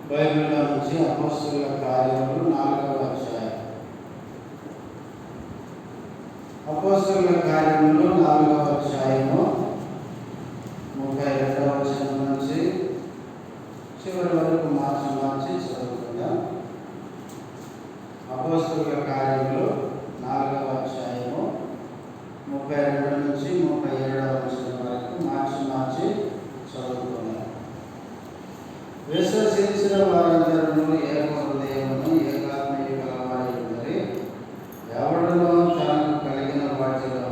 బైబిల్లో నుంచి అపోస్తలుల కార్యములు 4వ అధ్యాయం. అపోస్తలుల కార్యములు 4వ అధ్యాయము 32వ వచనం నుంచి చివరి వరకు మార్చి చదువుకుందాం. అపోస్తలుల కార్యములు 4వ అధ్యాయము 32 నుంచి 37వ వచనం వరకు మార్చి చదువుకుందాం. విశ్వసించిన వారందరూ ఏక హృదయమును ఏకాత్మయు గలవారై ఉండి, ఎవడునో తనకు కలిగిన వాటిలో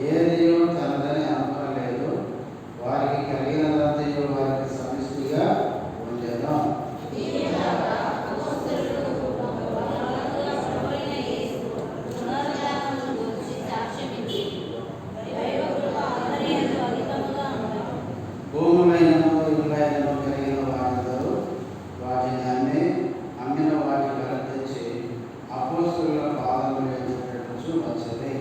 ఏదియో తనదని అనుకోలేదు. వారికి కలిగినదంతయు వారికి సమిష్టిగా ఉండెను. భూములైనను ఇళ్ళైనను కలిగిన వారందరూ వాటిని అమ్మిన వాటి ధర తెచ్చి అపోస్తలుల పాదముల యొద్ద పెట్టుచు వచ్చిరి.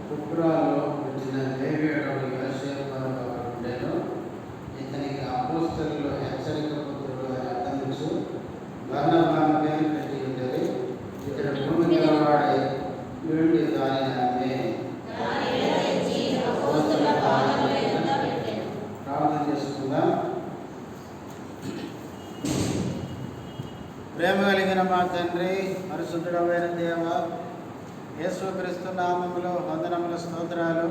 కుప్రాలో పుట్టిన లేవీయుడు యోసేపు అను ఒకడు ఉండెను. ఇతనికి అపోస్తలులు హెచ్చరిక పుత్రుడు అని అర్థమిచ్చు బర్నబా అని పేరు పెట్టి ఉండేది. ఇతడు భూమి గలవాడై నుండి దానిని అమ్మి ప్రార్థన చేసుకుందాం. ప్రేమ కలిగిన మా తండ్రి, పరిశుద్ధుడమైన దేవ, యేసుక్రీస్తు నామములో వందనముల స్తోత్రాలు.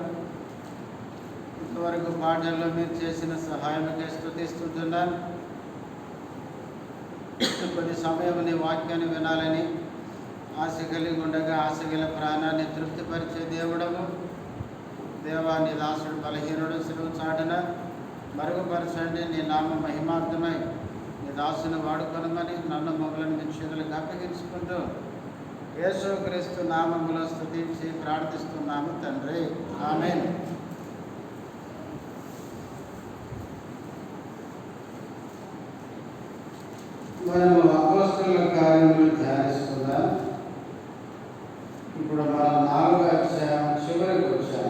ఇంతవరకు పాఠంలో మీరు చేసిన సహాయముకే స్తుతిస్తున్నాను. కొద్ది సమయం నీ వాక్యాన్ని వినాలని ఆశ కలిగి ఉండగా ఆశగల ప్రాణాన్ని తృప్తిపరిచే దేవుడము. దేవాన్ని దాసుడు బలహీనుడు సిలువు చాటున మరుగుపరచండి. నీ నామ మహిమార్థమై నీ దాసుని వాడుకొనమని నన్ను మమ్మల్ని మీ చేతులకు అప్పగించుకుంటూ యేసుక్రీస్తు నామములో స్తుతించి ప్రార్థిస్తున్నాము తండ్రి, ఆమేన్. మనము అపోస్తలుల కార్యములు ధ్యానిస్తున్నాం. ఇప్పుడు మనం 4వ అధ్యాయం చివరికి వచ్చాం.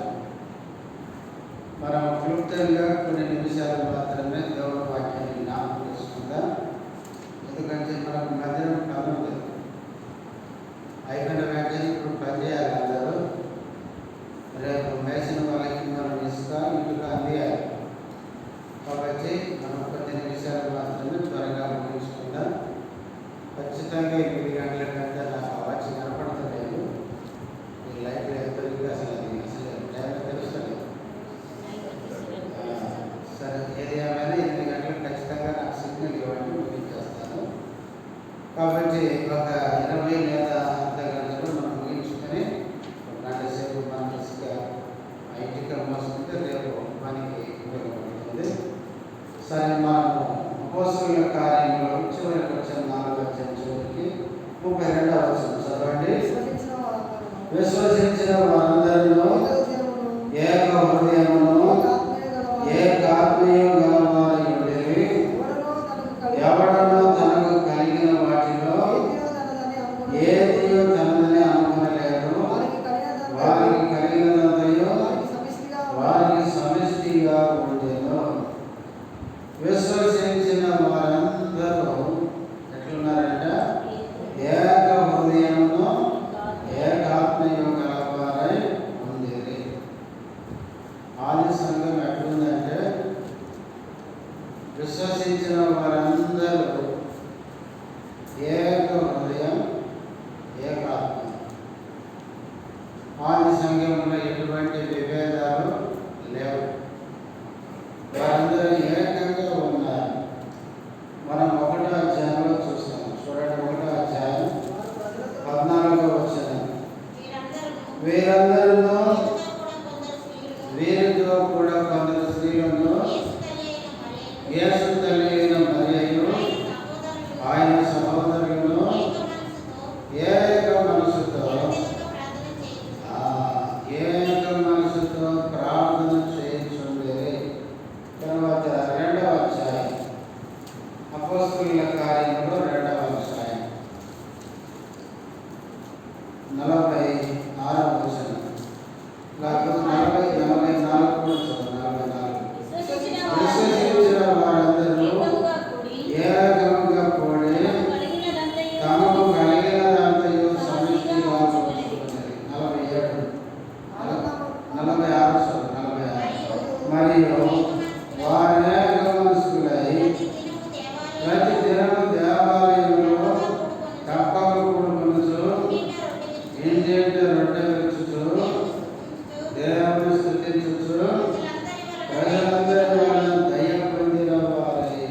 మనం క్లుప్తంగా కొన్ని నిమిషాలు మాత్రమే దేవుని వాక్యాన్ని జ్ఞాపకం చేసుకుందాం. ఎందుకంటే మనకు మధ్యలో పని ఉంది. అయిపోయిన వెంటనే ఇప్పుడు పని చేయాలి. అందరూ రేపు వేసిన వాళ్ళకి మనం ఇసుక ఇంటికి అందియాలి. కాబట్టి మనం కొన్ని నిమిషాలు మాత్రమే త్వరగా ముగించుకుందాం. ఖచ్చితంగా 8 గంటల కంటే నాకు వాచ్ కనపడతలేదు. ఈ లైట్ ఎప్పటికీ అసలు టైం తెలుస్తలేదు. సరే, ఏది ఏమైనా 8 గంటలకు ఖచ్చితంగా నాకు సిగ్నల్ ఇవ్వండి, ముగించేస్తాను. కాబట్టి ఒక 20 లేదా అర్ధ గంటలు మనం ముగించుకొని ఒక గంట సేపు మనం ఇసుక ఇంటికి మోసుకుంటే రేపు మనకి ఉపయోగపడుతుంది. సరే, మనము అపోస్తలుల కార్యంలో చివరికి వచ్చిన 4వ అధ్యాయం చివరికి 32వ వచనం చదవండి. విశ్వసించిన వారందరిలో ఏక హృదయమును ఏకాత్మయు గలవారై ఉండిరి, ఎవడనో తనకు కలిగిన వాటిలో ఏదియో తనదని అనుకోలేదు. వారికి కలిగినదంతయు వారికి సమిష్టిగా ఉండెను. విశ్వసించిన వారందరూ ఎట్లున్నారంట? ఏక హృదయమును ఏకాత్మయు గలవారై ఉండిరి. ఆది సంఘం ఎట్లుందంటే విశ్వసించిన వారందరూ ఏక హృదయం ఏకాత్మ. ఆది సంఘంలో ఎటువంటి విభేదాలు లేవు. వారందరూ ఏకంగా ఉన్నారు. మనం 1వ అధ్యాయంలో చూస్తాం. చూడండి, 1వ అధ్యాయం 14వ వచనం. వీరితో కూడా కొందరు స్త్రీలను యేసు తల్లి అయిన మరియను ఆయన సహోదరులను ఏక మనసుతో ప్రార్థన చేయించుండేది. తర్వాత 2వ అధ్యాయం అపోస్తలుల కార్యములు 2వ అధ్యాయం 46వ వచనం. విశ్వసించిన వారందరూ ఏకముగా కూడి తమకు కలిగినదంతయు సమిష్టిగా పంచుకొనిరి. 46 మరియు వారు ఏక మనస్కులై ప్రతి దినము దేవాలయంలో తప్పక కూడుకొనుచు ఇంటింట రొట్టె విరుచుచు దేవుని స్తుతించుచు ప్రజలందరి వలన దయ పొందిన వారై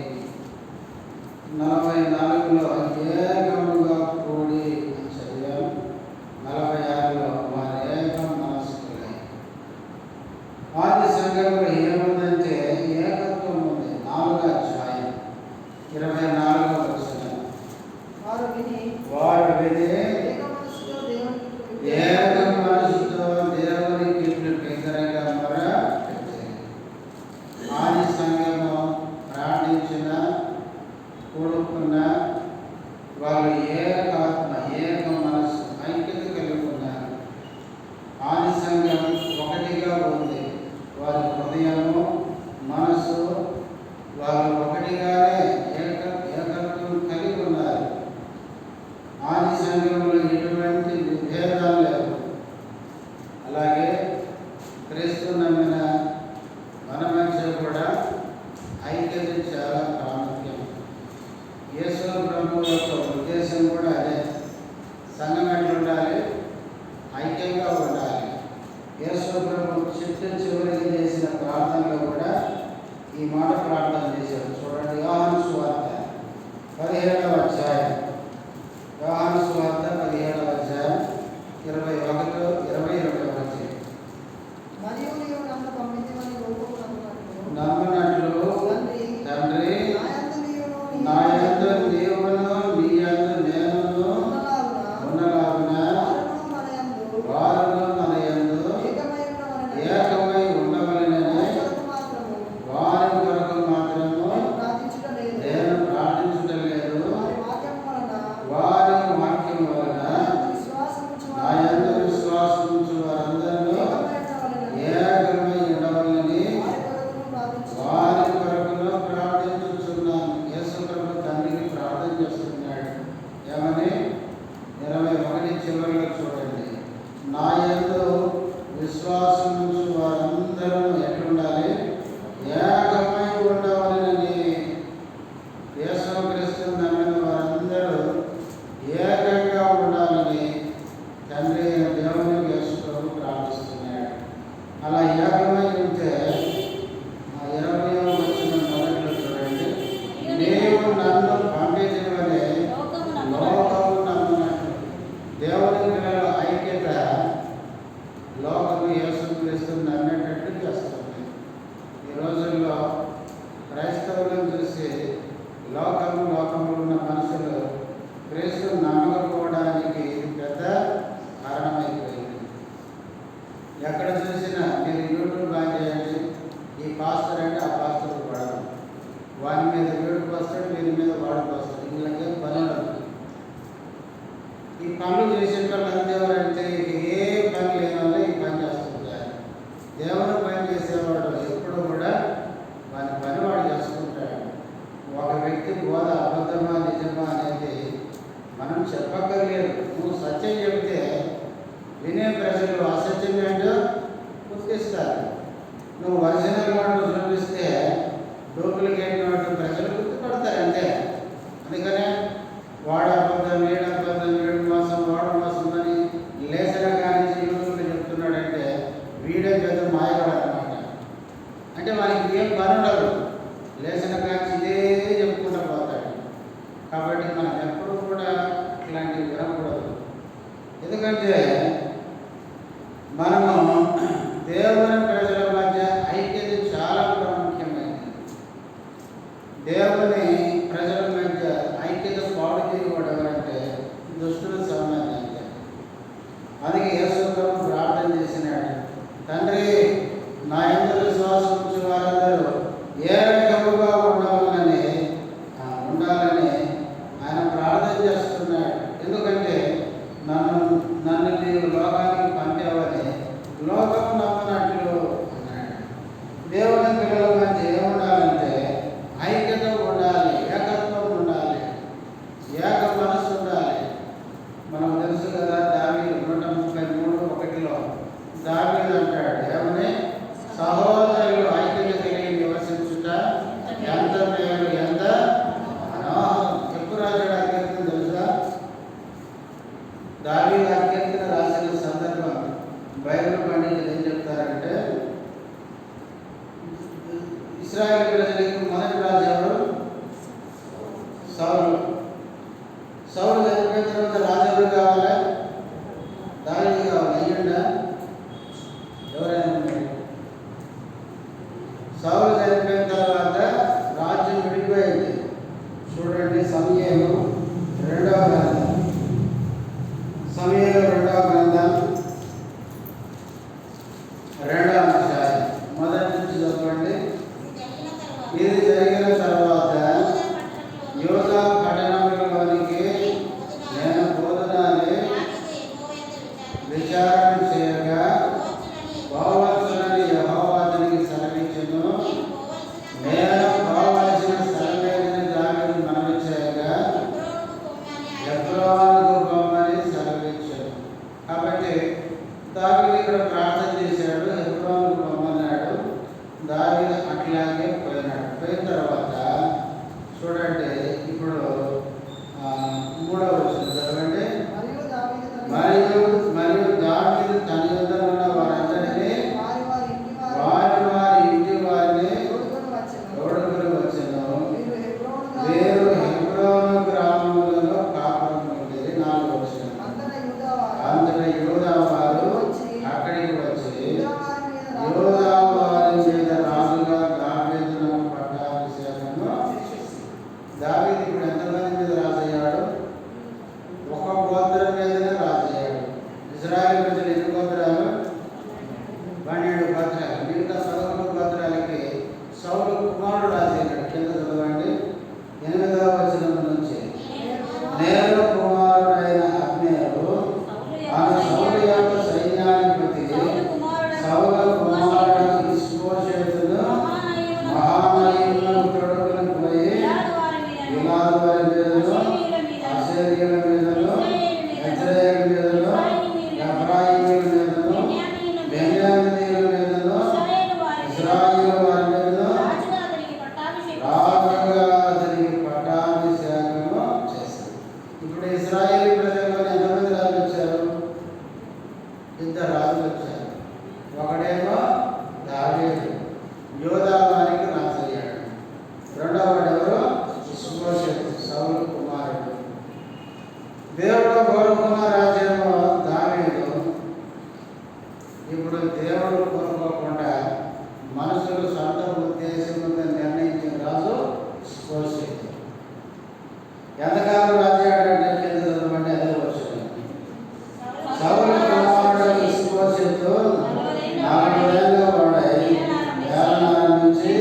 44లో ఏకముగా కూడి అని చదివాం. 46లో వారు ఏక మనస్కులై. ఆది సంఘంలో ఏముందంటే ఏకత్వం ఉంది. 4వ అధ్యాయం 24వ వచనం. వారు విని ఏక మనసుతో దేవునికి బిగ్గరగా మొరపెట్టిరి. ఆది సంఘము ప్రార్థించిన కూడుకున్న వాళ్ళు ఏకాత్మ ఏక మనసు ఐక్యత కలిగి ఉన్నారు. ఆది సంఘం ఒకటిగా ఉంది. వారి హృదయము మనసు వాళ్ళు ఒకటిగానే ఏకత్వం కలిగి ఉన్నారు. ఆది సంఘంలో ఎటువంటి విభేదాలు లేవు. అలాగే క్రీస్తు నమ్మిన మన మధ్య కూడా ఐక్యత చాలా ప్రాముఖ్యం. యేసు ప్రభు యొక్క ఉద్దేశం కూడా అదే. సంఘం ఎట్లా ఉండాలి? ఐక్యంగా ఉండాలి. యేసు ప్రభు చివరికి చేసిన ప్రార్థనలో కూడా ఈ మాట ప్రార్థన చేశారు. చూడండి, యోహాను సువార్త 17వ అధ్యాయం. యోహాను సువార్త 17వ అధ్యాయం 21-22 వచనం. నమ్మనట్లు తండ్రి నా యందు నీవును నీ యందు నేనును ఉన్నలాగున వారును మన యందు ఏకమై ఉండవలెనని వారి కొరకు మాత్రము నేను ప్రార్థించడం లేదు. వారి వాక్యం వలన నా యందు విశ్వాసం ఉంచు వారందరూ ఏకమై ఉండవలెనని వారి కొరకును ప్రార్థించుచున్నాను. యేసు ప్రభు తండ్రికి ప్రార్థన చేస్తున్నాడు. ఏమని? 21 చివరిలో చూడండి, నా యందు విశ్వాసం ఉంచు వారందరూ ఎట్లుండాలి? ఏకమై ఉండవలెనని. యేసు క్రీస్తును నమ్మిన వారందరూ ఏకంగా ఉండాలని తండ్రి దేవునికి యేసు ప్రభు ప్రార్థిస్తున్నాడు. అలా ఏకమై ఉంటే 20వ వచనం మొదట్లో చూడండి, నీవు నన్ను పంపించవలే లోకము నమ్మునట్లు. దేవుని పిల్లల ఐక్యత లోకము యేసుక్రీస్తును నమ్మేటట్టు చేస్తుంది. ఈ రోజుల్లో క్రైస్తవులను చూసి లోకములో ఉన్న మనుషులు క్రీస్తును నమ్మకపోవడానికి పెద్ద కారణమైపోయింది. ఎక్కడ చూసినా మీరు యూట్యూబ్ ఆన్ చేయండి, ఈ పాస్టర్ అంటే ఆ పాస్టర్ పడదు, వాని మీద వీడు వస్తాడు, వీరి మీద వాడు వస్తాడు. వీళ్ళకేం పని ఉండదు. ఈ పనులు చేసే వాళ్ళు అంతేవారంటే ఏ పని లేని వాళ్ళు ఈ పని చేస్తుంటారు. దేవుని పని చేసేవాడు ఎప్పుడు కూడా వాని పని వాడు చేసుకుంటాడు. ఒక వ్యక్తి బోధ అబద్ధమా నిజమా అనేది మనం చెప్పక్కర్లేదు. నువ్వు సత్యం చెబితే వినే ప్రజలు అసత్యం ఏంటో గుర్తిస్తారు. నువ్వు ఒరిజినల్ వాడు చూపిస్తే డూప్లికేట్ వాడు ప్రజలు గుర్తుపడతారు అంతే. అందుకనే వాడు అబద్ధం, వీడు అబద్ధం, వీడు మోసం, వాడు మోసం అని లేచిన కానీ యూట్యూబ్లో చెప్తున్నాడంటే వీడే పెద్ద మాయవాడు అనమాట. అంటే వానికి ఏం పని ఉండదు, లేచిన కానీ ఇదే చెప్పుకుంటూ పోతాడు. కాబట్టి మనం ఎప్పుడు కూడా ఇట్లాంటివి వినకూడదు. ఎందుకంటే మనము దేవుని ప్రజల మధ్య ఐక్యత చాలా ప్రాముఖ్యమైనది. దేవుని ప్రజల మధ్య ఐక్యత పాడు చేయకూడదు ఎవరంటే దుష్టుల సామాన్య. అందుకే యేసు ప్రభు ప్రార్థన చేసినాడు, తండ్రి నా యందు విశ్వాసం ఉంచు వారందరూ ఏకముగా ఉండాలని ఆయన ప్రార్థన చేస్తున్నాడు. ఎందుకంటే నన్ను నీవు లోకానికి పంపావని లోకం బైబిల్ పండితులు ఏం చెప్తారంటే ఇశ్రాయేలు ప్రజలకు మొదటి రాజు ఎవరు? సౌలు. సౌలు చనిపోయిన తర్వాత రాజు ఎవరు కావాలా? దావీదు కావాలి. అయ్యుండా? ఎవరైనా ఉన్నారు? సౌలు చనిపోయిన తర్వాత రాజ్యం విడిపోయింది. చూడండి, సమూయేలు 2వ గ్రంథం. సమూయేలు 2వ గ్రంథం 2వ అధ్యాయం మొదటి నుంచి చదవండి. ఇది జరిగిన తర్వాత యోధా పట్టణంలోనికి నేను పోదునని విచారణ చేయగా పోవలసినని యెహోవా అతనికి సెలవిచ్చెను. నేను పోవలసిన స్థలమేదని దావీదు మనవి చేయగా హెబ్రోనుకు పొమ్మని సెలవిచ్చెను. కాబట్టి దావీదు ఇక్కడ ప్రార్థన చేశాడు, హెబ్రోనుకు పొమ్మన్నాడు. దావీదు అట్లాగే పోయినాడు. పోయిన తర్వాత చూడండి, ఇప్పుడు 3వ వచనం చదవండి. మరియు దావీదు తన యొద్ద ఉన్న వారందరినీ వారి వారి ఇంటి వారిని తోడుకొని వచ్చెను. వీరు హెబ్రోను గ్రామములలో కాపురం ఉండేది. 4వ వచనం. అంతటా యూదా వారు అక్కడికి వచ్చి యూదా వారి మీద రాజుగా దావీదునకు పట్టాభిషేకము. దావీదు ఇప్పుడు ఎంతమంది మీద రాజయ్యాడు? ఒక గోత్రం మీదనే రాజయ్యాడు. ఇశ్రాయేలు ప్రజలు ఎన్ని గోత్రాలు? 12 గోత్రాలు. మిగతా 11 గోత్రాలకి సౌలు కుమారుడు రాజయ్యాడు. కింద చదవండి, 8వ వచనం నుంచి. నేరు కుమారుడైన అబ్నేరు ఆమె సౌలు యొక్క సైన్యాధిపతి సౌలు కుమారుడు ఇష్బోషెతును మహానయమును తొడుగుని పోయి గిలాదు వారి మీదను అషేరీయుల మీదను ఇశ్రాయేలు మీదను ఎఫ్రాయిమీయుల మీదను బెన్యామీనీయుల మీదను ఇశ్రాయేలు వారి మీదను రాజుగా అతనికి పట్టాభిషేకము చేశాడు. ఇప్పుడు ఇశ్రాయేలు ప్రజల్లో ఎంతమంది రాజులు వచ్చారు? 2 రాజులు వచ్చారు. ఒకడేమో దావీదు, యోధా వారికి రాజు అయ్యాడు. రెండవ వాడు ఎవరు? ఇష్బోషెతు, సౌలు కుమారుడు. దేవుడు కోరుకున్న రాజ్యము దావీదు. ఇప్పుడు దేవుడు కోరుకోకుండా మనుషులు సొంత ఉద్దేశంగా నిర్ణయించిన రాజు ఇష్బోషెతు. ఎంతకాలం రాజయ్యాడంటే కింద చదవండి, అదే వచ్చింది. సౌలు కుమారుడు ఇష్బోషెతు 40 ఏళ్ళు వాడై ఏలనారంభించి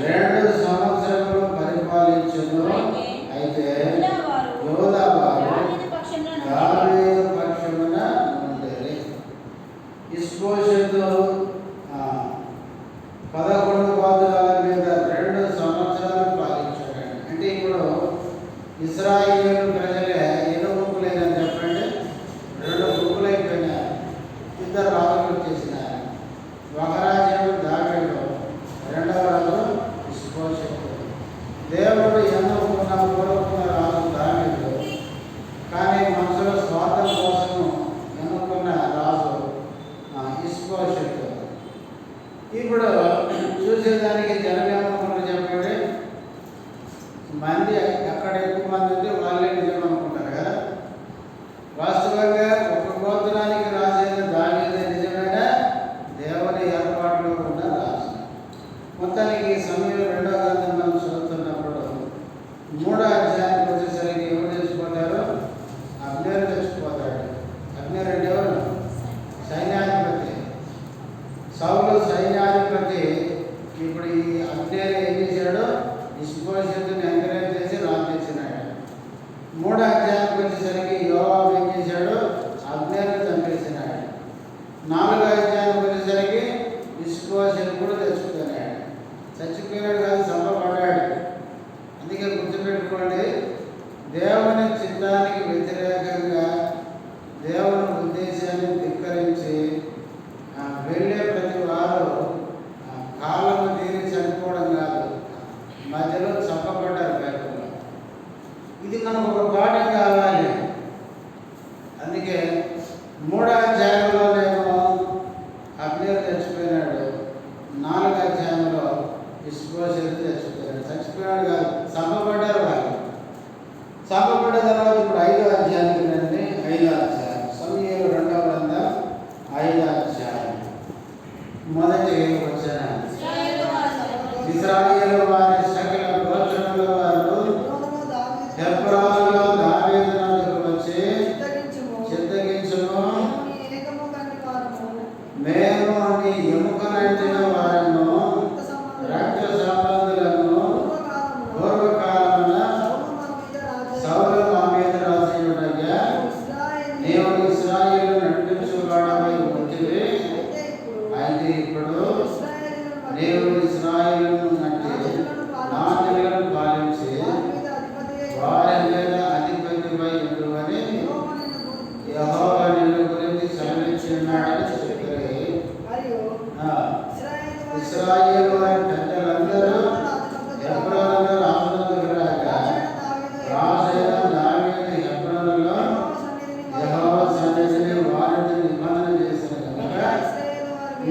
2 సంవత్సరములు పరిపాలించును. అయితే యోధా వారు దావీదు పక్షమున ఉండేది. ఇష్బోషెతు 11 గోత్రాల మీద 2 సంవత్సరాలు పాలించాడు. అంటే ఇప్పుడు ఇశ్రాయేలు ప్రజలే ఎన్ని గుంపులైనా చెప్పండి? 2 గుంపులు అయిపోయినారు. 2 రాజులు వచ్చేసినారు. ఒక రాజ్యం దావీదు, రెండవ రాజు ఇష్బోషెతు. దేవుడు ఎన్నుకున్న కోరుకున్న రాజు దావీదు, కానీ మనుషుల స్వార్థం కోసం ఎన్నుకున్న రాజు ఇష్బోషెతు. ఇప్పుడు చూసేదానికి జనం ఏమనుకుంటారు చెప్పండి? మంది ఎక్కడ ఎక్కువ మంది ఉంటే వాళ్ళే నిజం అనుకుంటారు కదా. వాస్తవంగా ఒక గోత్రానికి రాజైన దావీదే నిజమైన దేవుని ఏర్పాటులో ఉన్న రాజు. మొత్తానికి సమయంలో 2వ గ్రంథం మనం చదువుతున్నప్పుడు 3వ అధ్యాయానికి వచ్చేసరికి ఎవరు తెచ్చిపోతారు? అబ్నేరు తెచ్చిపోతాడు. అబ్నేరు అంటే ఎవరు? సైన్యాధిపతి. సౌలు సైన్యాధిపతి. ఇప్పుడు ఈ అబ్నేరు ఏం చేశాడు? ఇష్బోషెతుని ఎంకరేజ్ చేసి రాజు తెచ్చినాడు. 3వ అధ్యాయానికి వచ్చేసరికి యోవాబు ఏం చేశాడు? అబ్నేరుని చంపేసినాడు. 4వ అధ్యాయానికి వచ్చేసరికి ఇష్బోషెతు కూడా తెచ్చుకున్నాడు. చచ్చిపోయినాడు కాదు, చంపబడ్డాడు. అందుకే గుర్తుపెట్టుకోండి, దేవుని చిత్తానికి వ్యతిరేకంగా దేవుని ఉద్దేశాన్ని ధిక్కరించి వెళ్ళే ప్రతి వారు కాలము తీరి చనిపోవడం కాదు, మధ్యలో చంపబడ్డారు బైబిల్లో. ఇది మనకు ఒక పాఠం కావాలి. అందుకే 3వ అధ్యాయంలో ఇశ్రాయేలు నడిపించువాడవై ఉంటివి, అయితే ఇప్పుడు నీవు ఇశ్రాయేలును నట్టి నా జనులను పాలించి వారి మీద అధిపతివై ఉండువని యెహోవా నిన్ను గురించి సెలవిచ్చున్నాడని చెప్పి ఇశ్రాయేలు వారి పెద్దలందరూ హెబ్రోనులో రాజుల దగ్గర రాజైన దావీదు హెబ్రోనులో యెహోవా సన్నిధిని వారిని నిబంధన చేసిన కనుక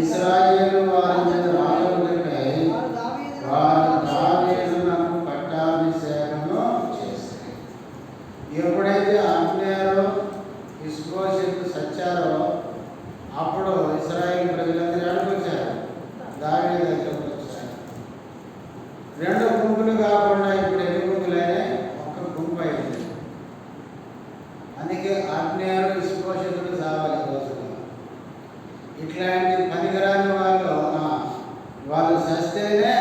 ఇశ్రాయేలు వారి మీద రాజులకై వారు దావీదునకు పట్టాభిషేకము చేశారు. ఎప్పుడైతే అబ్నేరు ఇష్బోషెతు చచ్చారో అప్పుడు ఇశ్రాయేలు ప్రజలందరూ అడుగుచ్చారు, దావీదు దగ్గరకు వచ్చారు. రెండు గుంపులు కాకుండా ఇప్పుడు ఎన్ని గుంపులైనా ఒక్క గుంపు అయింది. అందుకే అబ్నేరు ఇష్బోషెతులు చావాలి రోజులు. ఇట్లాంటి పనికిరాని వాళ్ళు చస్తేనే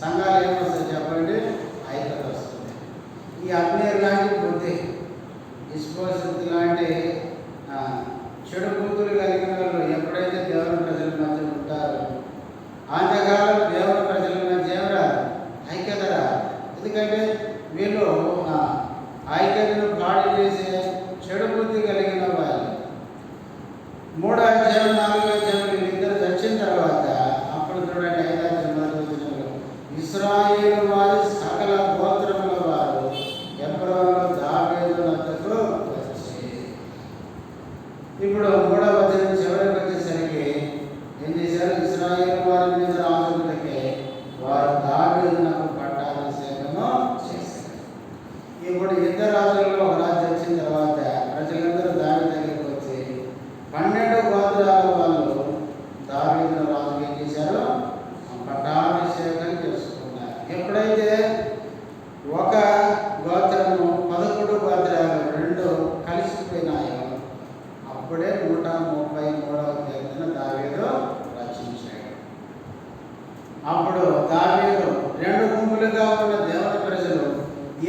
సంఘాలు ఏమొస్తాయి చెప్పండి, ఐక్యత వస్తుంది. ఈ అబ్నేరు లాంటి బుద్ధి, ఇష్బోషెతు లాంటి చెడు బుద్ధులు కలిగిన వాళ్ళు ఎప్పుడైతే దేవుని ప్రజల మధ్య ఉంటారో అంతకాలం దేవుని ప్రజల మధ్య ఏం రాదు, ఐక్యత రాదు. ఎందుకంటే వీళ్ళు ఐక్యతను పాడు చేసే చెడు బుద్ధి కలిగిన వాళ్ళు. 3వ అధ్యాయం 4వ అధ్యాయం వీళ్ళిద్దరు చచ్చిన తర్వాత అప్పుడు చూడండి 5వ అధ్యాయం 4వ వచనంలో ఇశ్రాయేలు వారి సకల గోత్రముల వారు హెబ్రోనులో దావీదు వద్దకు వచ్చి, ఇప్పుడు 3వ అధ్యాయం చివరికి వచ్చేసరికి ఏం చేశారు, ఇశ్రాయేలు వారి మీద రాజులకి వారు దావీదునకు పట్టాభిషేకము చేశారు. ఇప్పుడు ఇద్దరు రాజులలో ఒక రాజు వచ్చిన తర్వాత ప్రజలందరూ దావీదు దగ్గరికి వచ్చి 12 గోత్రాల వాళ్ళు దావీదును రాజుకి ఏం చేశారు, పట్టాభిషేకం చేసుకున్నారు. ఎప్పుడైతే ఒక గోత్రము 11 గోత్రాలు 2 కలిసిపోయినాయో అప్పుడే 133వ కీర్తన దావీదు రచించాడు. అప్పుడు దావీదు 2 గుంపులుగా ఉన్న దేవుని ప్రజలు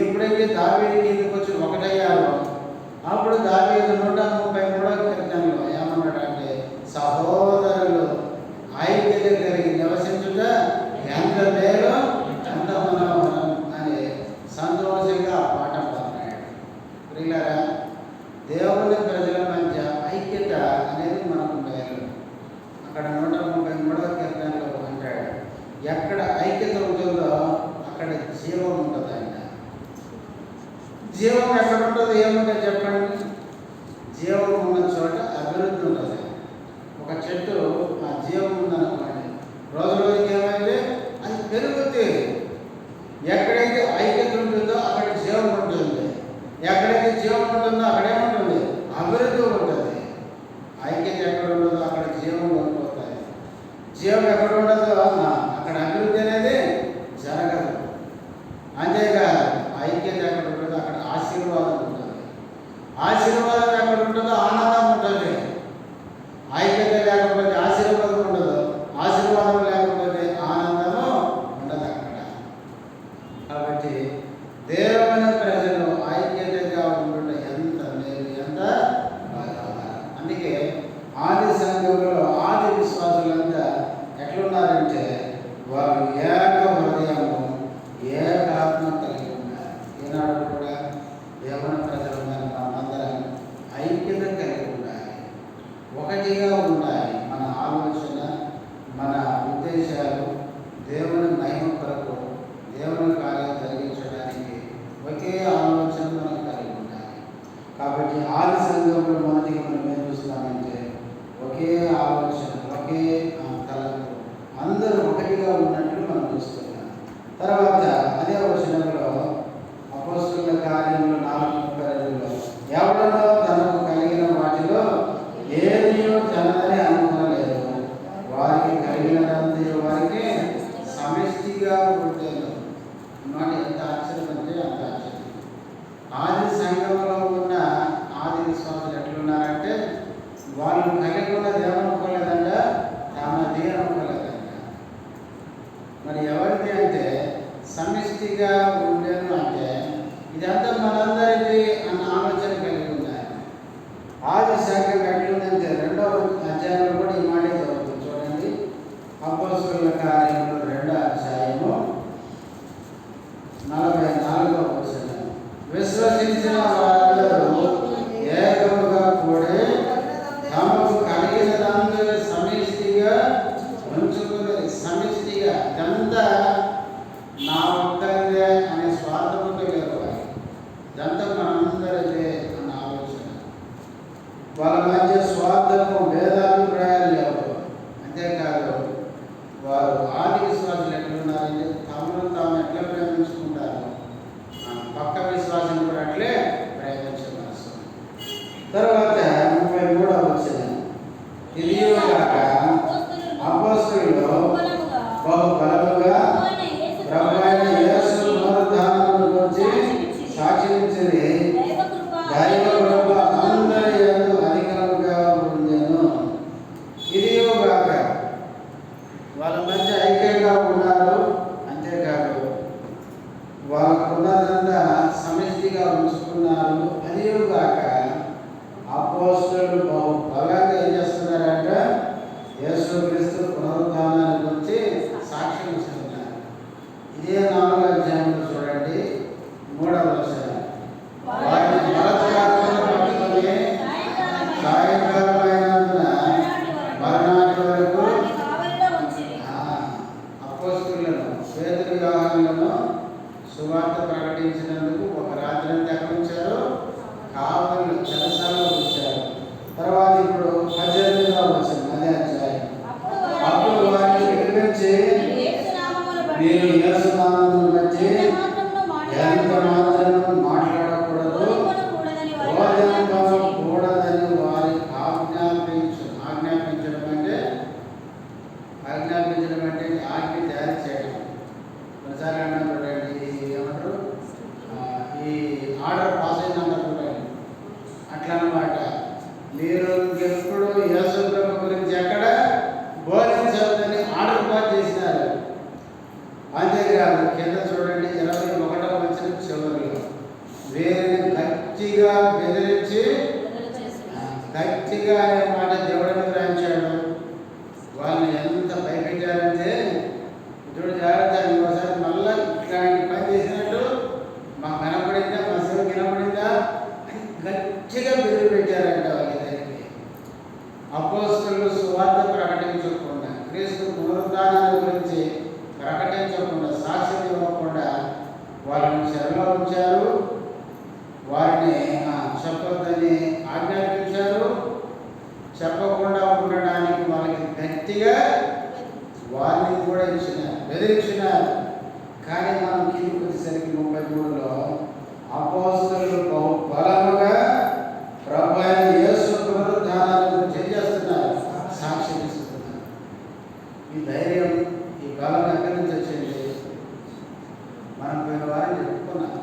ఎప్పుడైతే దావీదు కిందకి వచ్చి ఒకటయ్యారో అప్పుడు దావీదు 133వ కీర్తనలో ఏమన్నాడంటే, సహోదరులు ఐక్యత కలిగి నివసించుట ఎంత మేలు ఎంత మనోహరం అని సంతోషంగా ఆ పాట పాడాడు. ప్రియులారా, దేవుని ప్రజల మధ్య ఐక్యత అనేది మనకు మేలు. అక్కడ 133వ కీర్తనలో అంటాడు, ఎక్కడ ఐక్యత ఉంటుందో అక్కడ జీవం ఉంటుందంట. జీవం ఎక్కడ ఉంటుందో ఏముంటుంది చెప్పండి, జీవం ఉన్న చోట అభివృద్ధి ఉంటుంది. ఒక చెట్టు ఆ జీవం ఉందనుకోండి, రోజు రోజుకి ఏమైంది అది పెరుగుతుంది. ఎక్కడైతే ఐక్యత ఉంటుందో అక్కడ జీవం ఉంటుంది, ఎక్కడైతే జీవం ఉంటుందో అక్కడేముంటుంది, అభివృద్ధి ఉంటుంది. ఐక్యత ఎక్కడ ఉండదో అక్కడ జీవం ఉండిపోతుంది. జీవం ఎక్కడ ఉండదో అక్కడ అభివృద్ధి అనేది జరగదు. అంతేకాదు ఐక్యత ఎక్కడ ఉంటుందో అక్కడ ఆశీర్వాదం ఉంటుంది. ఆశీర్వాదం ఎక్కడ ఉంటుందో ఆనందం ఉంటుంది. ఐక్యత లేకపోతే ఆశీర్వాదం ఉండదు, ఆశీర్వాదం లేకపోతే ఆనందము ఉండదు అక్కడ. కాబట్టి దేవుని ప్రజలు ఐక్యతగా ఉండటం ఎంత మేలు, ఎంత బాగా. అందుకే ఆది సంఘంలో ఆది విశ్వాసులంతా ఎట్లున్నారంటే వారు ఏక హృదయము ఏకాత్మ కలిగి ఉన్నారు. ఈనాడు కూడా దేవుని ప్రజలు మనమందరం ఐక్యత కలిగి ఉండాలి, ఒకటిగా ఉండాలి. మన ఆలోచన, మన ఉద్దేశాలు దేవుని మహిమ కొరకు, దేవుని కార్యం జరిగించడానికి ఒకే ఆలోచన మనం కలిగి ఉండాలి. కాబట్టి ఆది సంఘంలో మొదటిగా మనం ఏం చూస్తామంటే ఒకే ఆలోచన, ఒకే తలంపు, అందరూ ఒకటిగా ఉన్నట్లు మనం చూస్తున్నాం. తర్వాత అదే వచనంలో అపోస్తలుల కార్యంలో 4:32లో ఎవరిలో తనకు కలిగిన వాటిలో ఏదియో తనదని అనుకోలేదు, వారికి కలిగినదంతా వారికి సమిష్టిగా ఉండేది. మాట ఎంత ఆశ్చర్యం అంటే అంత ఆశ్చర్యం. ఆది సంఘంలో ఉన్న ఆది విశ్వాసులు ఎట్లున్నారంటే వాళ్ళు కలిగి ఉన్న దేవునుకోలేదంట, తమది అనుకోలేదంట. మరి ఎవరిది అంటే సమిష్టిగా ఉండేను అంటే ఇదంతా మనందరికీ అన్న ఆలోచన కలిగి ఉన్నారు. ఆది ఆది సంఘం ఎట్లుందంటే 2వ అధ్యాయంలో కూడా ఈ మాట చదువుతుంది చూడండి. అపోస్తలుల కార్యములు 2వ అధ్యాయము 44వ వచనం. విశ్వసించిన వారందరూ ఏకముగా కూడి తమకు కలిగినదందరూ సమిష్టిగా ఉంచుకున్నది. సమిష్టిగా ఇదంతా నా ఒక్కరిదే అనే స్వార్థంతో లేరు. ఇదంతా మనందరిదే అన్న ఆలోచన. వాళ్ళ మధ్య స్వార్థము భేదాభిప్రాయాలు లేవు. అంతేకాదు వారు ఆది విశ్వాసులు ఎట్లున్నారంటే తమను తాము ఎట్లా ప్రేమించుకుంటారు, పక్క విశ్వాసం కూడా అట్లే ప్రేమించే మనసు. తర్వాత 33వ వచనం. ఇదిగాక అపోస్తలులు బహు బలముగా ప్రభువైన యేసు పునరుద్ధానమును గురించి సాక్షించిరి. దైవ కృప అందరి యందు అధికముగా ఉండెను. ఇదిగాక వాళ్ళ మధ్య ఐక్యంగా ఉన్నారు. అంతేకాదు వాళ్ళకున్నదంతా సమిష్టిగా ఉంచుకున్నారు. అదిగాక అపోస్తలులు బహు బలంగా ఏం చేస్తున్నారంటే యేసుక్రీస్తు పునరుద్ధానాన్ని గురించి సాక్ష్యం ఇస్తున్నారు. ఇదే 4వ అధ్యాయంలో చూడండి 3వ వచనం. వారిని బలత్కారమును పట్టుకొని సాయంకాలమైనందున మరణాటి వరకు అపోస్తలులను పేతురు యోహానులను సువార్త ప్రకటించినందుకు ఒక రాత్రి అంతా ఎక్కడ ఉంచారు? కావలిలో చెరసాలలో ఉంచారు. తర్వాత ఇప్పుడు 18వ వచనం అదే అధ్యాయం. అప్పుడు వారిని పిలిపించి మీరు యేసు నామమును బట్టి ఎంత మాత్రము మాట్లాడకూడదు, బోధింపకూడదని వారికి ఆజ్ఞాపించడం అంటే ఆజ్ఞ జారీ చేయడం. ప్రచారం చూడండి, ఏమంటారు, ఈ ఆర్డర్ పాస్ అయినంటారు చూడండి, అట్లా అన్నమాట. మీరు ఎప్పుడు యేసు ప్రభు గురించి ఎక్కడ బోధించవద్దని ఆర్డర్ పాస్ చేసినారు. అంతేకాదు కింద చూడండి 21వ వచనం చివరిలో వీరిని గట్టిగా బెదిరించి, గట్టిగా అనే మాట దేవుడిని రాయించాడు. వాళ్ళని ఎంత భయపెట్టారంటే చూడు జాగ్రత్త, ఇంకోసారి మళ్ళీ ఇట్లాంటి పని చేసినట్టు మాకు కనపడిందా, మా శివ కనపడిందా అని గట్టిగా బెదిరి పెట్టారంట వాళ్ళిద్దరికి. అపోస్తలులు సువార్త ప్రకటించకుండా, క్రీస్తు పునరుద్ధానాన్ని గురించి ప్రకటించకుండా, సాక్ష్యం ఇవ్వకుండా వాళ్ళని చెరలో ఉంచారు. వారిని చెప్పొద్దని ఆజ్ఞాపించారు. చెప్పకుండా ఉండడానికి వాళ్ళకి గట్టిగా వారిని కూడా ఇచ్చినారు, బెదిరించినారు. కానీ మనం కిందికి వచ్చేసరికి 33లో అపోస్తలులు బహు బలముగా ప్రభువైన యేసు పునరుద్ధానాన్ని గురించి ఏం చేస్తున్నారు? సాక్ష్యం ఇస్తున్నారు. ఈ ధైర్యం, ఈ బలం ఎక్కడి నుంచి వచ్చింది? మనం పోయిన వారం చెప్పుకున్నాం.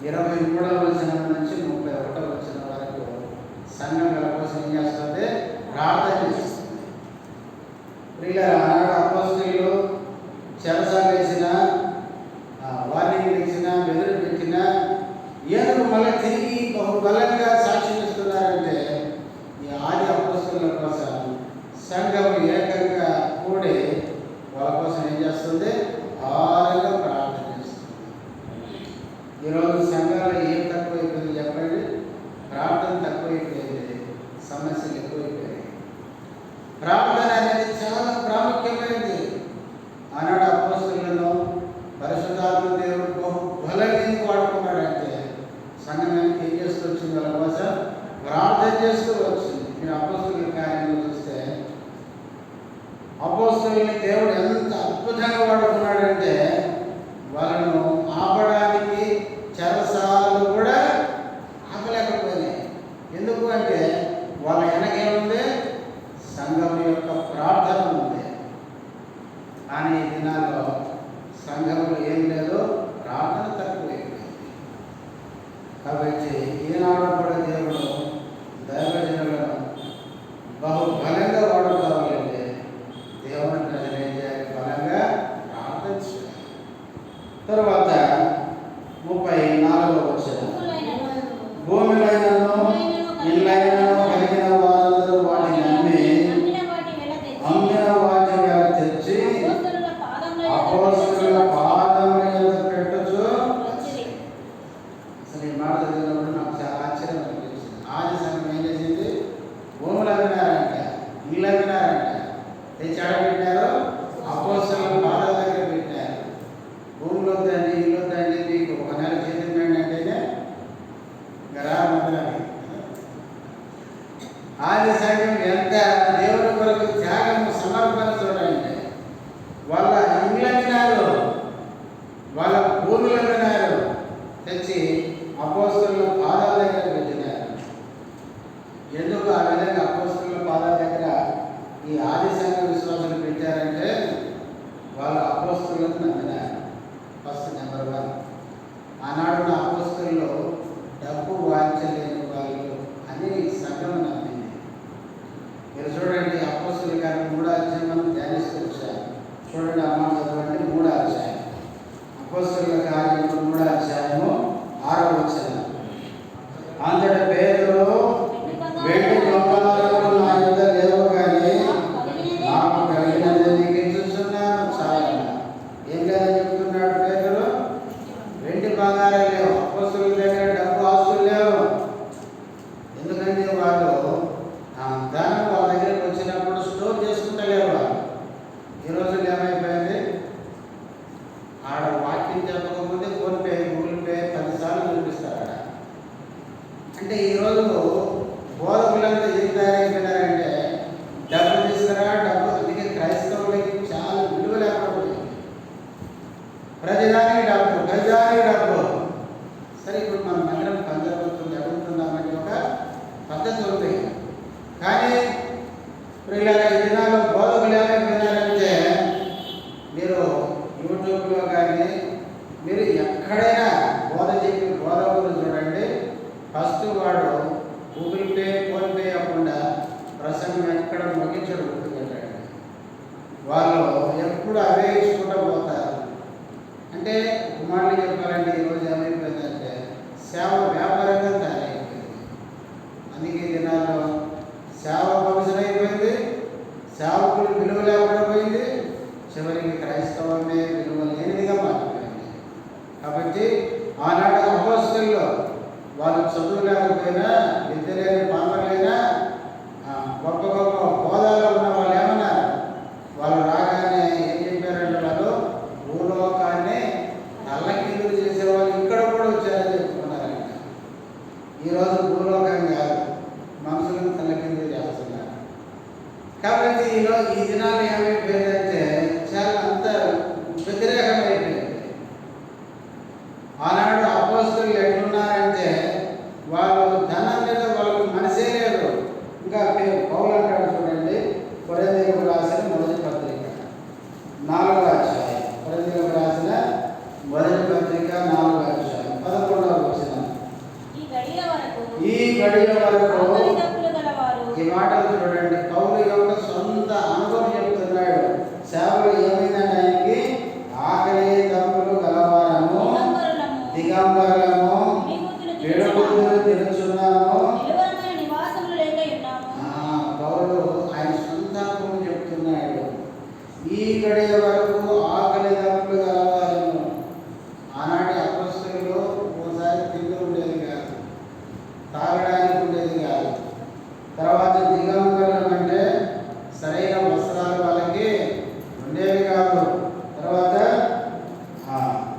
23వ వచనం నుంచి 31వ వచనం వరకు సంఘం గల కోసం ఏం చేస్తుంది? ప్రార్థన చేస్తుంది. ఆనాడు అపోస్తలులు చెరసాల వేసిన, వార్నింగ్ ఇచ్చిన, బెదిరి పెట్టిన ఏనుగు మళ్ళీ తిరిగి బహు బలంగా సాక్ష్యం ఇస్తున్నారంటే ఈ ఆది అపోస్తలుల కోసం సంఘం ఏకంగా కూడి వాళ్ళ కోసం ఏం చేస్తుంది? ఆరుగా ప్రార్థన చేస్తుంది. ఈరోజు సంఘాలు ఏం తక్కువైపోయింది చెప్పండి? ప్రార్థన తక్కువైపోయింది, సమస్యలు ఎక్కువైపోయాయి. ప్రార్థన అనేది చాలా ప్రాముఖ్యమైనది. ఆనాడు అపోస్తలులను పరిశుద్ధాత్మ దేవుడు బహు బలంగా వాడుకున్నాడంటే సంఘం ఏం చేస్తూ వచ్చింది? వాళ్ళ కోసం ప్రార్థన చేస్తూ వచ్చింది. మీరు అపోస్తలుల కార్యంలో చూస్తే అపోస్తలుల్ని దేవుడు ఎంత అద్భుతంగా వాడుకున్నాడంటే వాళ్ళను ఆపడానికి చెరసాలు కూడా ఆపలేకపోయినాయి. ఎందుకు అంటే వాళ్ళ వెనకేముంది? సంఘం యొక్క ప్రార్థన ఉంది. కానీ ఈ దినాల్లో సంఘంలో ఏం లేదు, ప్రార్థన తక్కువైపోయింది. కాబట్టి ఈనాడు కూడా దేవుడు దైవజనులను బహు బలంగా వాడుకోవాలంటే దేవుని ప్రజలు ఏం చేయాలి? బలంగా ప్రార్థన చేయాలి. తర్వాత 34వ వచనం. భూమిలోనూ ఇళ్ళైన ఆది సంఘం ఎంత దేవుని కొరకు త్యాగము సమర్పణ చూడండి. వాళ్ళ ఇండ్లు అమ్మినారు, వాళ్ళ భూములు అమ్మినారు, తెచ్చి అపోస్తలుల పాదాల దగ్గర పెట్టినారు. ఎందుకు ఆ విధంగా అపోస్తలుల పాదాల దగ్గర ఈ ఆది సంఘ విశ్వాసులు పెట్టారంటే వాళ్ళు అపోస్తలులను నమ్మినారు. First number 1. ఆనాడు నా అపోస్తలులో డబ్బు వాంచలేని వాళ్ళు అని సంఘం నమ్మింది. మీరు చూడండి అపోస్తలుల కార్యం 3వ అధ్యాయం మనం ధ్యానిస్తూ వచ్చాము. చూడండి అమ్మ చదవండి 3వ అధ్యాయం. అపోస్తలుల కార్యం 3వ అధ్యాయము 6వ వచనం. అంతట పేతురు, వెండి బంగారాలు నా యొద్ద లేవు కానీ నాకు కలిగినది నీకు ఇచ్చుచున్నాను చాలు. ఏం లేదని చెప్తున్నాడు పేతురు? వెండి బంగారాలు లేవు, అపోస్తలుల దగ్గర డబ్బు ఆస్తులు లేవు. ఎందుకంటే వాళ్ళు ధనం వాళ్ళ దగ్గరికి వచ్చినప్పుడు స్టోర్ చేసుకుంటలేరు. వాళ్ళు ఈ రోజుల్లో ఏమైపోయింది, ఆడ వాక్యం చెప్పకముందే ఫోన్పే, గూగుల్ పే 10 సార్లు చూపిస్తారు. అంటే ఈరోజు బోధకులంతా ఏం తయారైపోయినారంటే డబ్బు తీసుకురా డబ్బు. అందుకే క్రైస్తవులకి చాలా విలువ లేకపోయింది. ప్రతిదానికి డబ్బు, ప్రతిదానికి డబ్బు. సరే, ఇప్పుడు మనం అందరం పంచబడుతుంది అడుగుతున్నామని ఒక పద్ధతి ఉంది. కానీ పిల్లల ఈ దినాల్లో బోధకులు ఏమైపోయినారంటే మీరు యూట్యూబ్లో కానీ మీరు ఎక్కడైనా బోధ చెప్పి బోధకులు చూడండి, ఫస్ట్ వాడు గూగుల్ పే, ఫోన్పే అవ్వకుండా ప్రసంగం ఎక్కడ ముగించడం గుర్తుపెట్టాడు. వాళ్ళు ఎప్పుడు అవే ఇచ్చుకుంటూ పోతారు. అంటే కుమారులు చెప్పాలంటే ఈరోజు ఏమైపోయిందంటే సేవ వ్యాపారంగా తయారైపోయింది. అందుకే ఈ దినాల్లో సేవ ఫంక్షన్ అయిపోయింది, సేవకులు విలువ లేకుండా పోయింది, చివరికి క్రైస్తవమే విలువ లేనిదిగా మారిపోయింది. కాబట్టి ఆనాడు అపోస్తలుల్లో వాళ్ళు చదువు లేకపోయినా, విద్య లేని పాపలైనా, గొప్ప గొప్ప హోదాలో ఉన్న వాళ్ళు ఏమన్నారు? వాళ్ళు రాగానే ఏం చెప్పారంటే వాళ్ళు భూలోకాన్ని తల్లకిందులు చేసేవాళ్ళు ఇక్కడ కూడా వచ్చారని చెప్పుకున్నారంట. ఈరోజు భూలోకం కాదు, మనుషులను తల్లకిందులు చేస్తున్నారు. కాబట్టి ఈ దినాలు ఏమైపోయిందంటే చాలా అంత వ్యతిరేకమైపోయింది. ఆనాడు అపోస్తలులు ఎట్లున్నారంటే వాళ్ళు ధనం మీద వాళ్ళకు మనసే లేదు. ఇంకా పౌలు అంటాడు చూడండి, కొరింథీయులకు రాసిన మొదటి పత్రిక 4వ అధ్యాయం. కొరింథీయులకు రాసిన మొదటి పత్రిక 4వ అధ్యాయం 11వ వచనం. ఈ గడియ వరకు ఈ మాటలు చూడండి, పౌలు యొక్క సొంత అనుభవం చెప్తున్నాడు. సేవలు ఏమైందంటే ఆయనకి ఆకలి దప్పులు గలవారము, దిగంబరులము, విడుపులు తిరుగుచున్నాము. పౌలు ఆయన సొంత అనుభవం చెప్తున్నాడు. ఈ గడియ వరకు ఆకలి దప్పులు గలవారము. ఆనాటి అపోస్తలులు ఒకసారి తిండి ఉండేది కాదు, తాగడానికి ఉండేది కాదు. తర్వాత దిగంబరులం అంటే సరైన వస్త్రాలు వాళ్ళకి ఉండేవి కాదు. తర్వాత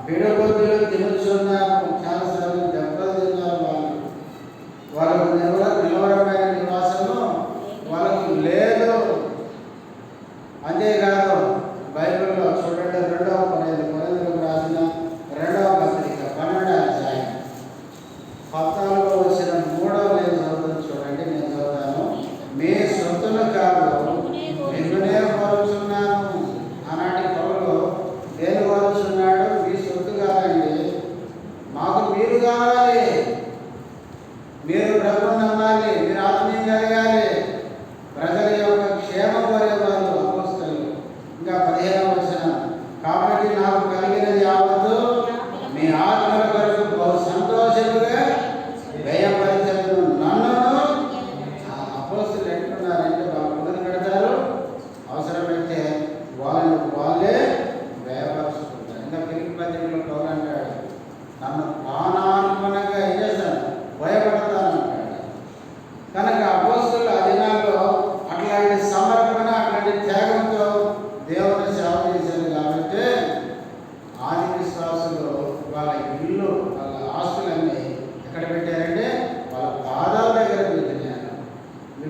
విడుపులు తిరుగుచున్నాము, చాలాసార్లు దెబ్బలు తిన్నారు. వాళ్ళకు నిలవరమైన నివాసము వాళ్ళకు లేదు. అంతేకాదు బైబిల్లో చూడండి, 2వ కొరింథీయులకు రాసిన 2వ పత్రిక 12వ అధ్యాయం 14వ వచనం 3వ నేను చదువుతాను చూడండి, నేను చదువుతాను. మీరు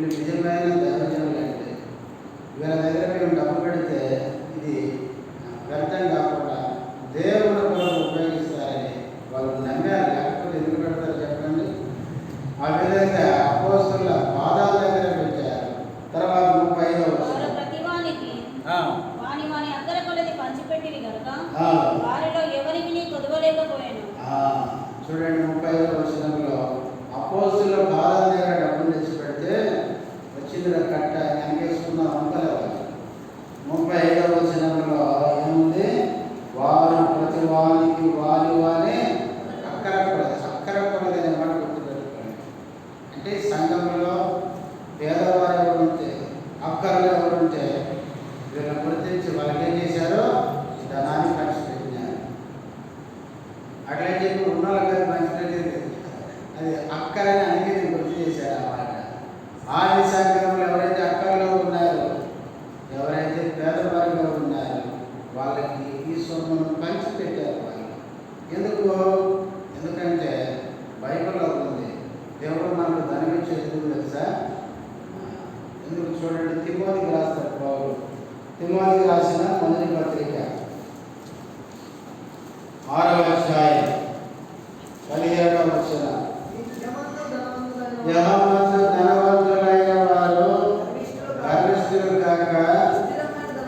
వీళ్ళు నిజమైన దైవజనులు అంటే వీళ్ళ దగ్గర మేము డబ్బు పెడితే ఇది వ్యర్థం కాకుండా దేవుని కొరకు ఉపయోగిస్తారని వాళ్ళు నమ్మారు. లేకపోతే ఎందుకు పెడతారు చెప్పండి? ఆ విధంగా అపోస్తలుల పాదాల దగ్గర పెట్టారు. తర్వాత 35వ వచనం, చూడండి 35వ వచనంలో అపోస్తలుల పాదాల దగ్గర డబ్బులు తెచ్చి పెడితే వచ్చింది కట్ట వెనకేసుకుందాం అనుకోలేదు. 35వ వచనంలో ఏముంది? వారు ప్రతి వారికి వారి అక్కరకూడదు అనే మాట గుర్తుపెట్టుకోండి. అంటే సంఘంలో పేదవారు ఎవరు ఉంటే, అక్కర్లు ఎవరు ఉంటే వీళ్ళని గుర్తించి వాళ్ళకి ఏం చేశారో ధనాన్ని ఖర్చు పెట్టినారు. అట్లయితే ఇప్పుడు ఉన్న వాళ్ళకి మంచిది అది అక్కరని అనేది గుర్తు చేశారు అన్నమాట. ఆది సంఘంలో ఎవరైతే అక్కర్లో ఉన్నారో, ఎవరైతే పేదవారిగా ఉన్నారో వాళ్ళకి ఈ సొమ్మును పంచి పెట్టారు వాళ్ళు. ఎందుకంటే బైబిల్లో ఉంది దేవుడు మనకు ధనమిచ్చేది ఎందుకు తెలుసా? ఎందుకు చూడండి, తిమోతికి రాస్తాడు పౌలు. తిమోతికి రాసిన మొదటి పత్రిక 6వ అధ్యాయం 17వ వచనం, యెహోవానందు ధనవంతులైన వారు గర్విష్ఠులు కాక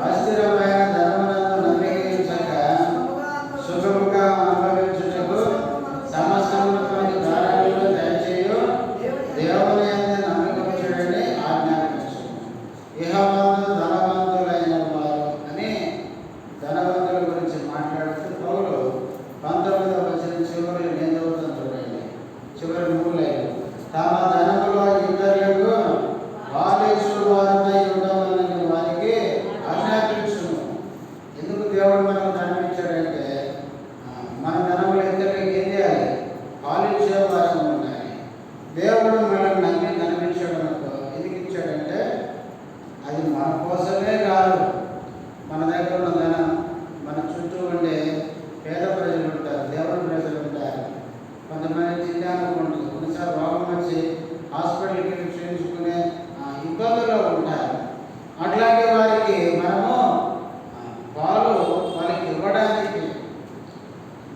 అస్థిరమైన ధనమునందు నమ్మిక సుఖముగా అనుభవించుటకు సమస్తములతోని దారాలలో దయచేయు దేవుని యందు నమ్మకం చూడండి ఆజ్ఞాపించు. యెహోవానందు ధనవంతులైన వారు అని ధనవంతుల గురించి మాట్లాడుతూ పౌలు 19వ వచనం చివరి నేను చదువుతాను చూడండి, చివరి 3 లైన్లు, తమ ధనములో ఇతరులకు వారమై ఉండవాలని వారికి ఆజ్ఞాపించును. ఎందుకు దేవుడు మనకు ధనం ఇచ్చాడంటే మన ధనములు ఇతరులకు ఏం చేయాలి? పాలించే వారం ఉండాలి. దేవుడు మనల్ని నమ్మి ధనం ఇచ్చాడు అనుకో, ఎందుకు ఇచ్చాడంటే అది మన కోసమే కాదు. మన దగ్గర ఉన్న ధనం మన చుట్టూ ఉండే పేద ప్రజలు ఉంటారు, దేవుని ప్రజలు ఉంటారు, కొంతమంది చిన్నానికి ఉంటుంది, కొన్నిసార్లు రోగం వచ్చి హాస్పిటల్కి వెళ్ళి క్షీణించుకునే ఇబ్బందుల్లో ఉంటారు. అట్లాంటి వారికి మనము పాలు వాళ్ళకి ఇవ్వడానికి,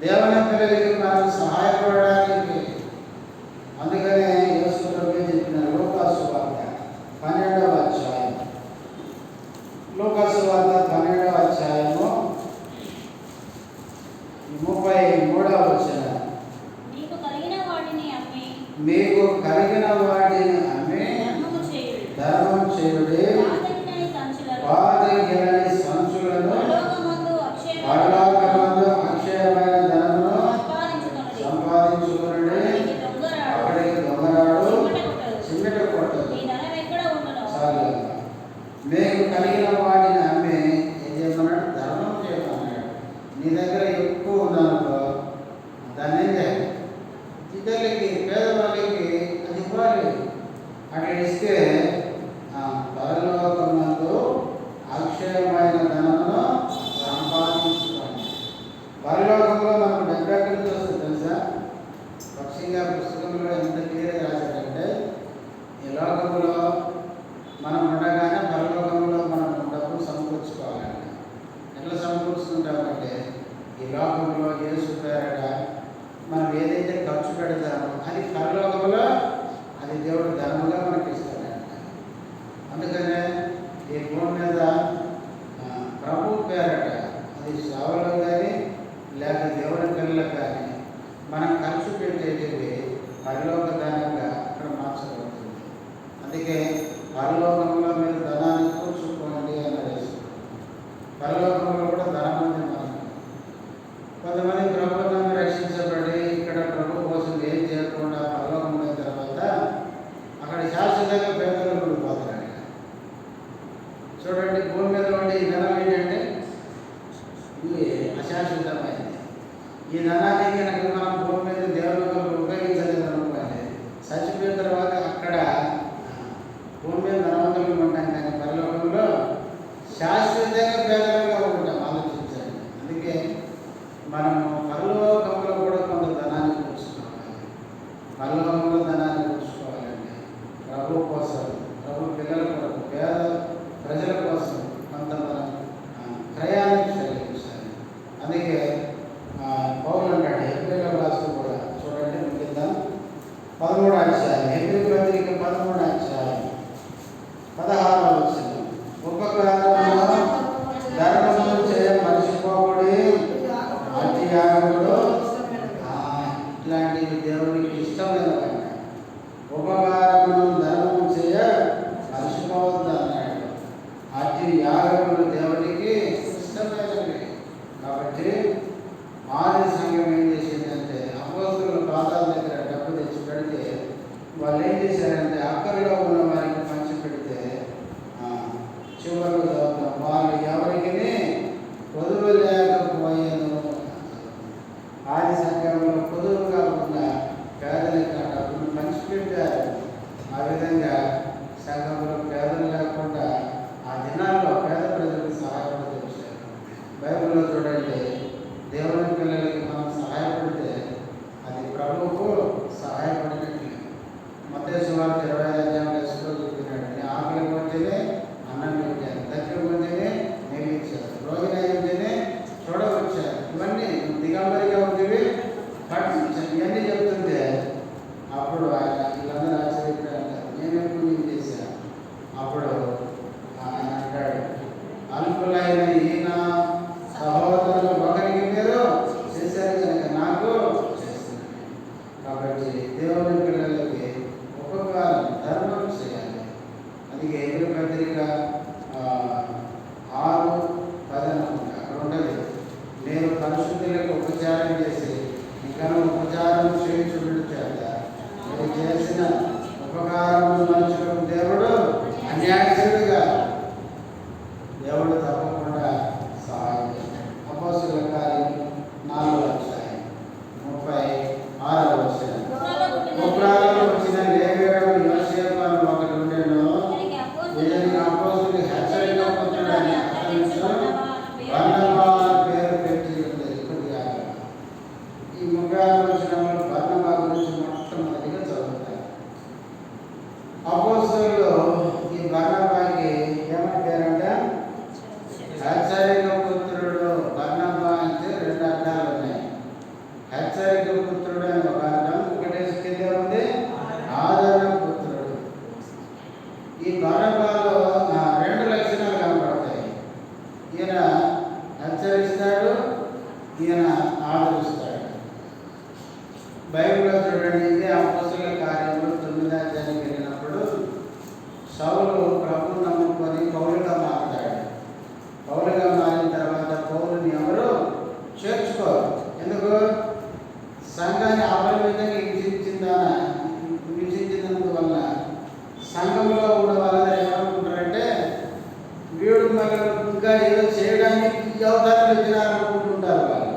దేవుని పిల్లలకి మనం సహాయపడడానికి, అందుకనే యేసు ప్రభువే చెప్పిన లూకాసు వార్త 12వ అధ్యాయం, లూకాసు వార్త 12వ అధ్యాయము 33వ వచనం, మీకు కలిగిన వాటిని అమ్మి ధర్మం చేయుడి, పాదగిలని సంచులను పరలోకమందు అక్షయమైన ధనమును సంపాదించుకునుడి, అక్కడికి దొంగరాడు చిమ్మెట కొట్టదు. చాలు, మీకు కలిగిన వాటిని అమ్మి ఏం చేయమన్నాడు? ధర్మం చేయమన్నాడు. నీ దగ్గర ఎక్కువ ఉందనుకో దాన్ని ఏం చేయాలి? ఇతరులకి, పేదవాళ్ళకి అది ఇవ్వాలి. అట్లా ఇస్తే పరలోకమందు అక్షయమైన ధనమును సంపాదించుకోండి. పరలోకంలో మనకు డబ్బు ఎక్కడి నుంచి వస్తుంది తెలుసా? పక్షిగా పుస్తకంలో ఎంత క్లియర్గా రాశాడంటే, ఈ లోకంలో మనం ఉండగానే పరలోకంలో మనం డబ్బు సమకూర్చుకోవాలండి. ఎట్లా సమకూర్చుకుంటామంటే, ఈ లోకంలో యేసు పేరట మనం ఏదైతే ఖర్చు పెడతామో అది పరలోకంలో అది దేవుడు ధనముగా మనకి ఇస్తాడంట. అందుకనే ఈ భూమి మీద ప్రభు పేరట అది సేవలో కానీ లేక దేవుని పిల్లలకు కానీ మనం ఖర్చు పెట్టేటివి పరలోక ధనంగా అక్కడ మార్చబడుతుంది. అందుకే పరలోకంలో మీరు ధనాన్ని కూర్చుకోండి అన్నది. పరలోకంలో కూడా ధనం ఉంది మనకు. కొంతమంది ప్రభుత్వం రక్షించబడి ఇక్కడ ప్రభు కోసం ఏం చేయకుండా పరలోకం అయిన తర్వాత అక్కడ శాశ్వతంగా పేదలు ఉండిపోతారు. చూడండి, భూమి మీద ఉండే ఈ ధనం ఏంటంటే ఇది అశాశ్వతమైనది. ఈ ధనాన్ని కనుక మనం భూమి మీద దేవుని ఉపయోగించలేదు అనుకోండి, చచ్చిపోయిన తర్వాత అక్కడ భూమి మీద ధనవంతులు ఉంటాం, కానీ పరలోకంలో శాశ్వతంగా పేదలుగా ఉంటాం. ఆలోచించండి. అందుకే మనము పరలోకంలో కూడా కొంత ధనాన్ని కూర్చుకోవాలి. పరలోకంలో ధనాన్ని కూర్చుకోవాలండి ప్రభు కోసం. అందుకే హెబ్రీ పత్రిక 6:10 అక్కడ ఉండదు. నేను పరిశుద్ధులకు ఉపచారం చేసి ఇంకా ఉపచారం చేయించుట చేత మీరు చేసిన ఉపకారము మనుషులకు దేవుడు అన్యాయస్తుడుగా దేవుడు తప్పకుండా సహాయం చేస్తాడు. అపోస్తలుల కార్యం 4:36 కుప్రాలలో వచ్చిన లేవీయుడు యోసేపు అని ఒకడు ఉండెను. ఇతనికి అపోస్తలులకు హెచ్చరిక పుత్రుడని అతని బర్నబా పేరు పెట్టి ఉండేది. కొద్దిగా ఈ 36 వచనంలో బర్నబా గురించి మొట్టమొదటిగా చదువుతారు. అపోస్తలులు ఈ బర్నబాకి ఏమని పేరంటే హెచ్చరిక పుత్రుడు. బర్నబా అంటే 2 అర్థాలు ఉన్నాయి. హెచ్చరిక పుత్రుడు అని ఒక అర్థం, ఒకటే కింద ఉంది ఆదరణ పుత్రుడు. ఈ బర్నబాలో 2 లక్షణాలు కనబడతాయి. ఈయన హెచ్చరిస్తాడు, ఈయన ఆదరిస్తాడు. బైబిల్లో చూడండి, ఇదే అపోస్తలుల కార్యంలో 9వ అధ్యాయానికి వెళ్ళినప్పుడు సౌలు ప్రభువును నమ్ముకొని పౌలుగా మారుతాడు. పౌలుగా మారిన తర్వాత పౌలుని ఎవరు చేర్చుకోరు. ఎందుకు? సంఘాన్ని అపరిమితంగా హింసించినందువల్ల సంఘంలో ఉన్న వాళ్ళందరూ ఏమనుకుంటారంటే వీడు మనం ఇంకా ఏదో చేయడానికి ఈ అవతారం ఇచ్చినారనుకుంటుంటారు వాళ్ళు.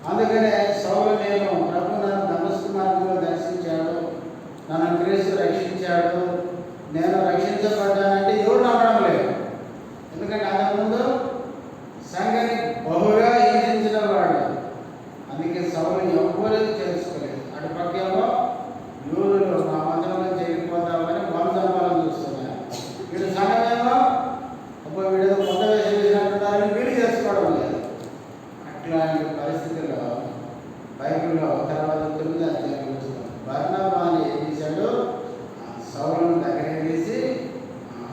అందుకనే సౌలు నేను ప్రభు నన్ను దమస్కు మార్గంలో దర్శించాడు, నన్ను క్రీస్తు రక్షించాడు, నేను రక్షించబడ్డానంటే ఎవరు నమ్మడం లేదు. ఎందుకంటే అంతకుముందు సంఘాన్ని బహుగా హింసించిన వాడు. అందుకే సౌలు ఎవ్వరూ చేసుకోలేదు. అటు పక్కేమో యూదులు మా మందిరంలో చేరిపోతామని వంశంపాలను చూస్తున్నారు. వీడు సంఘమేమో అప్పుడు వీడేదో కొత్త వేషం వేసినట్టున్నారని వీడు చేసుకోవడం లేదు. అట్లాంటి పరిస్థితుల్లో బైబిల్లో తర్వాత 9వ అధ్యాయం చూస్తాం. బర్నబాని ఏం చేశాడు? సౌలును దగ్గరికి తీసి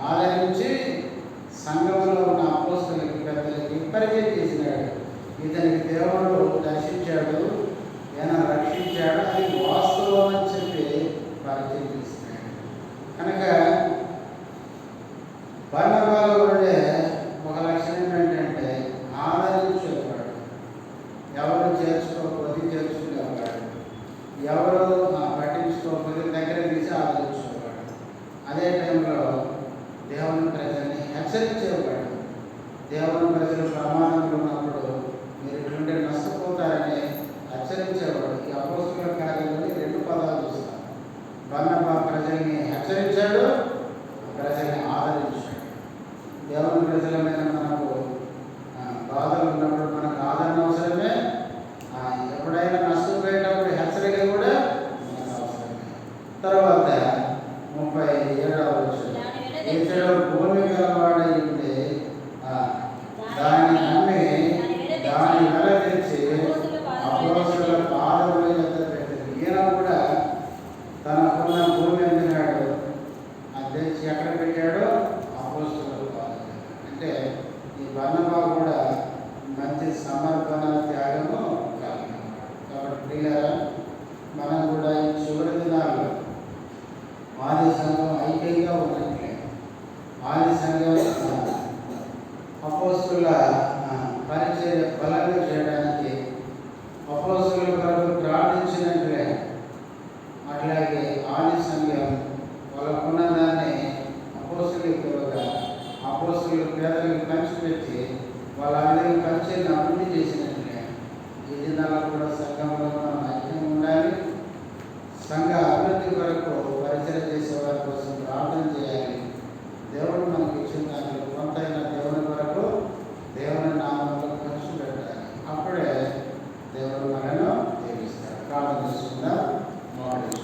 ఆదరించి సంఘంలో ఉన్న అపోస్తలులకి పెద్దలకి పరిచయం చేసినాడు. ఇతనికి దేవుడు దర్శించాడు, ఈయన రక్షించాడు, అది వాస్తవం అని చెప్పి పరిచయం చేసినాడు. కనుక బర్నబాలో ఉండే ఒక లక్షణం ఏంటంటే ఆదరించేవాడు. ఎవరు చేర్చుకోకపోతే చేర్చుకునేవాడు, ఎవరు పట్టించుకోకపోతే దగ్గర తీసి ఆదరించేవాడు. అదే టైంలో దేవుని ప్రజల్ని హెచ్చరించేవాడు. దేవుని ప్రజలు ప్రమాదంలో ఉన్నప్పుడు మీరు ఇటువంటి నష్టపోతారని హెచ్చరించేవాడు. ఈ అపోస్తలుల కార్యంలో 2 పదాలు చూస్తాం. బర్నబా ప్రజల్ని హెచ్చరించాడు, ప్రజల్ని ఆదరించాడు. దేవుని ప్రజల మీద మనకు బాధలు ఉన్నప్పుడు మనకు ఆదరణ అవసరమే, ఎప్పుడైనా నష్టపోయేటప్పుడు హెచ్చరిక కూడా మనకు అవసరమే. తర్వాత 37వ వచనం, ఇతడు భూమి గలవాడై ఉండి దాన్ని నమ్మి దాని వెల తెచ్చి అపోస్తలుల పాదముల యొద్ద పెట్టాడు. ఈయన కూడా తనకున్న భూమి అమ్మినాడు, అది తెచ్చి ఎక్కడ పెట్టాడు? అపోస్తలుల పాదముల. అంటే ఈ బర్నబా కూడా మంచి సమర్పణ త్యాగము కలిగినవాడు. కాబట్టి ప్రియులారా, మనం కూడా ఈ చివరి దినాల్లో ఆది సంఘం ఐక్యంగా ఉన్నట్లే, ఆది సంఘం అపోస్తలుల పరిచయ బలంగా చేయడానికి అపోస్తలుల కొరకు ప్రార్థించినట్లే, అట్లాగే ఆది సంఘం వాళ్ళకున్న దాన్ని అపోస్తలులకు ఇవ్వగా అపోస్తలులు పేదలకు పంచిపెట్టి వాళ్ళందరికీ పరిచయం అభివృద్ధి చేసినట్లే ఈ దినాల్లో కూడా సంఘంలో మనం ఐక్యంగా ఉండాలి. సంఘ అభివృద్ధి కొరకు పరిచయం చేసే వారి కోసం ప్రార్థన చేయాలి. దేవుడు మనకి ఇచ్చిన దాంట్లో కొంతైనా దేవుని కొరకు దేవుని నామంలో ఖర్చు పెట్టాలి. అప్పుడే